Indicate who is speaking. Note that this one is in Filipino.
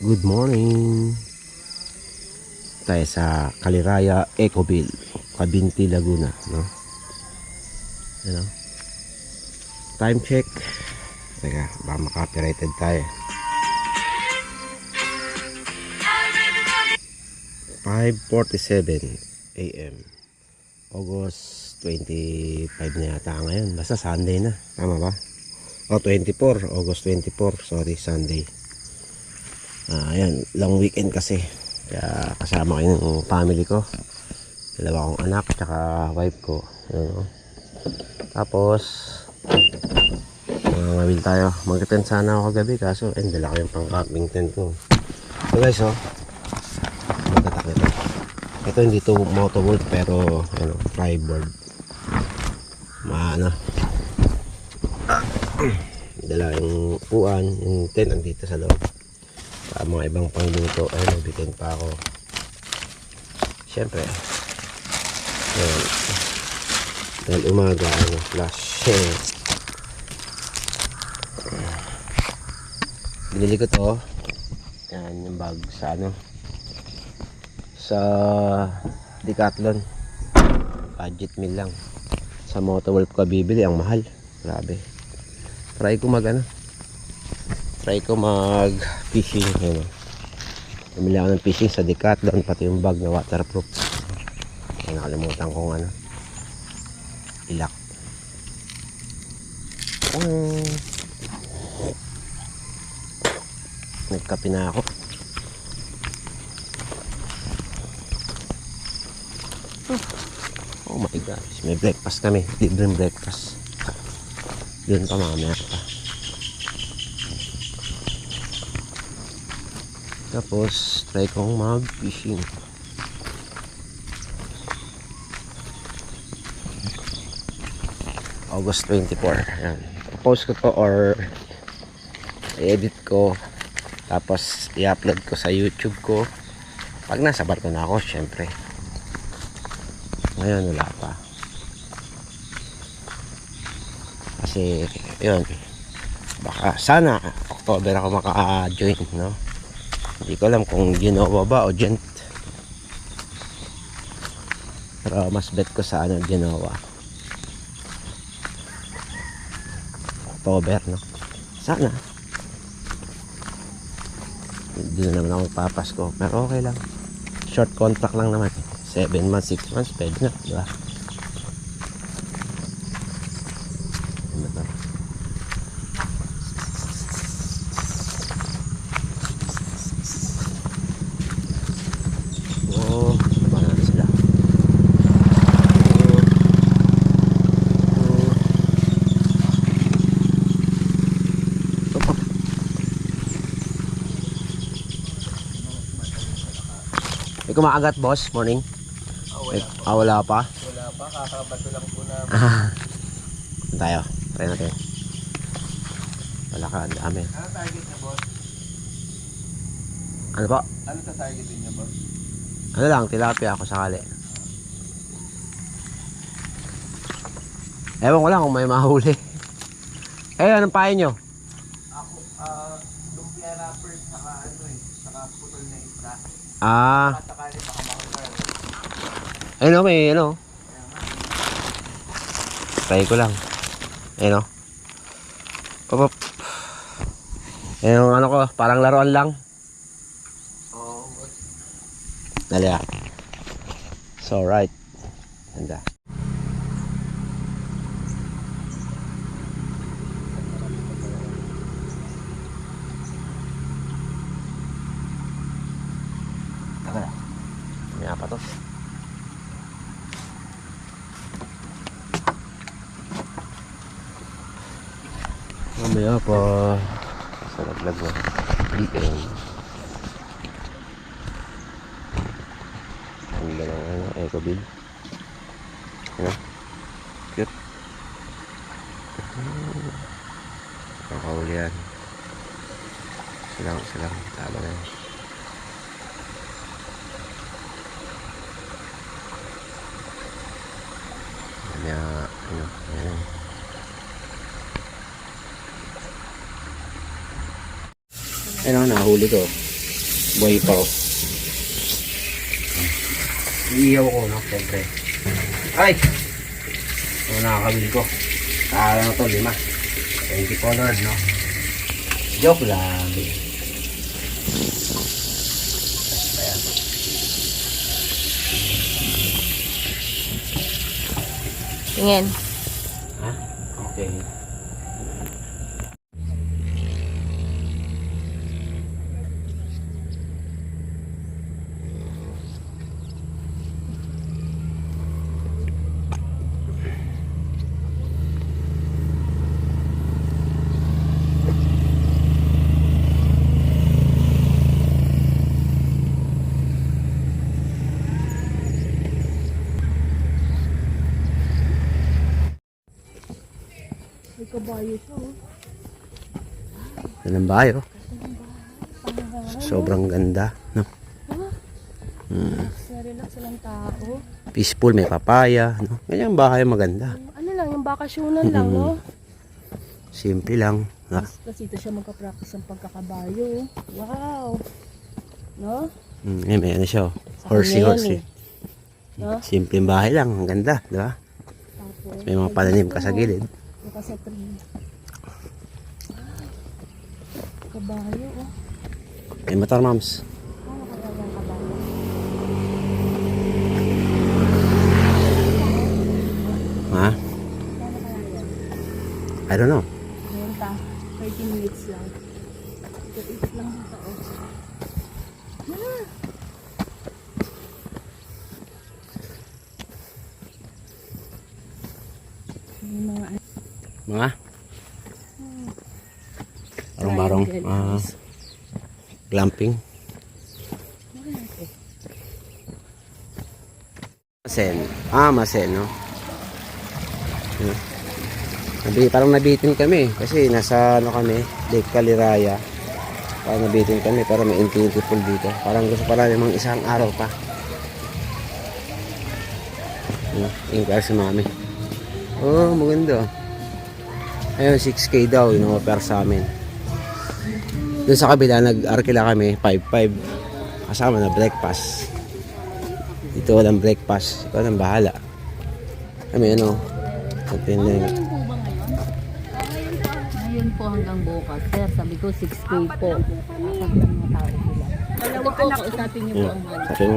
Speaker 1: Good morning. Tayo sa Caliraya Ecoville, Cabinti, Laguna, no? Ano? Time check. Teka, baka maka-copyrighted tayo. 5:47 AM. August 25 na yata ngayon. Basta Sunday na. Tama ba? O, 24. August 24. Sorry, Sunday. Ayan, long weekend kasi. Kaya kasama ko yung family ko. Dalawa kong anak, tsaka wife ko. Ayan, tapos, mawil tayo. Mag-tent sana ako kagabi. Kaso, dala ko yung pang-camping tent ko. So guys, magkatak nito. Ito hindi to motovolk pero, tri-board. Dala yung upuan, yung tent nandito sa loob. Mga ibang pangluto. Ayun, nabitin pa ako. Siyempre, dahil umaga, flash. Binili ko to. Yan yung bag sa sa Decathlon. Budget meal lang. Sa Motowolf ko bibili, ang mahal. Grabe. Try ko mag fishing. Bumili ako ng fishing sa Decathlon, pati yung bag na waterproof. Ay, nakalimutan kong ilak. Nagkape na ako. Oh my gosh, may breakfast kami. Libreng breakfast. Doon pa mamaya pa. Tapos, try kong mag-fishing. August 24. Ayan. Post ko to or i-edit ko. Tapos, i-upload ko sa YouTube ko. Pag nasa barko na ako, syempre. Ngayon, wala pa. Kasi, yun. Baka, sana, October ako maka-join, no? Hindi ko alam kung Genoa ba o Gent. Pero mas bet ko sa Genoa. October, no? Sana. Hindi na naman ako magpapasko. Pero okay lang. Short contract lang naman. 7 months, 6 months, pwede na, diba? May kumakagat, boss, morning? Wala pa.
Speaker 2: Wala pa, kakabato lang po na.
Speaker 1: Tayo, try natin. Wala ka, ang dami.
Speaker 2: Ano target niya, boss?
Speaker 1: Ano po?
Speaker 2: Ano sa target niya, boss?
Speaker 1: Ano lang, tilapia ako sakali. Ewan ko lang kung may mahuli. Anong payo nyo?
Speaker 2: Ako, lumpia wrapper, saka saka putol na isda. Sakali baka makular.
Speaker 1: May try ko lang. Pop. Yung ko, parang laruan lang.
Speaker 2: Oo, boss.
Speaker 1: Dali So, right. Ganda. May apat to. Mamaya pa sa laglag mo. Weekend. Ang ganda ng Ecoville. Cute. Kakahuli yan. Silang. Tama na yan. Nahuli ko. Buhay pa oh. Iihaw ko, no? Siyempre. Ay! Ito nakakawin ko. Ano to, 5. 20 colored, no? Joke lang. Ayan.
Speaker 3: Tingin.
Speaker 1: Ha? Okay.
Speaker 3: May kabayo siya, oh.
Speaker 1: Yan ang bahay, oh. Sobrang ganda, no?
Speaker 3: Relax lang tao.
Speaker 1: Peaceful, may papaya, no? Ganyan ang bahay maganda.
Speaker 3: Ano lang, yung bakasyonan lang, no?
Speaker 1: Simple lang, no?
Speaker 3: Tapos dito siya magka-practice ng pagkakabayo. Wow! No?
Speaker 1: May ano siya, oh.
Speaker 3: Sa
Speaker 1: Horsey.
Speaker 3: kanya yan, No?
Speaker 1: Simpleng bahay lang, ang ganda, di ba?
Speaker 3: Tapos,
Speaker 1: May mga pananim ka sa gilid.
Speaker 3: Yung sa tree. Kabayo, oh.
Speaker 1: May motor, moms.
Speaker 3: Ano kaya yung kabayo?
Speaker 1: Ha?
Speaker 3: Ano kaya yan?
Speaker 1: I don't know.
Speaker 3: Ngayon ta, 30 minutes lang. Ikot-ikot lang dito, oh. Yung mga
Speaker 1: Mga? Barong-barong. Glamping. Masen. Masen, no? Parang nabitin kami kasi nasa ano kami, Lake Caliraya. Parang nabitin kami pero may infinity pool dito. Parang gusto pa namin mga isang araw pa. Inquire si mami. Oh, maganda. Ayun, 6K daw yung offer sa amin. Doon sa kabila, nag-arkila kami, 5-5. Kasama na breakfast. Dito walang breakfast. Ikaw nang bahala. Kami ano, natin na yun.
Speaker 3: Ngayon po ba ngayon? Ngayon po hanggang bukas. Sir, sabi ko 6K po. Sabi ng mga tao sila. Ito po, kausapin niyo po ang mga.
Speaker 1: Sabi mo,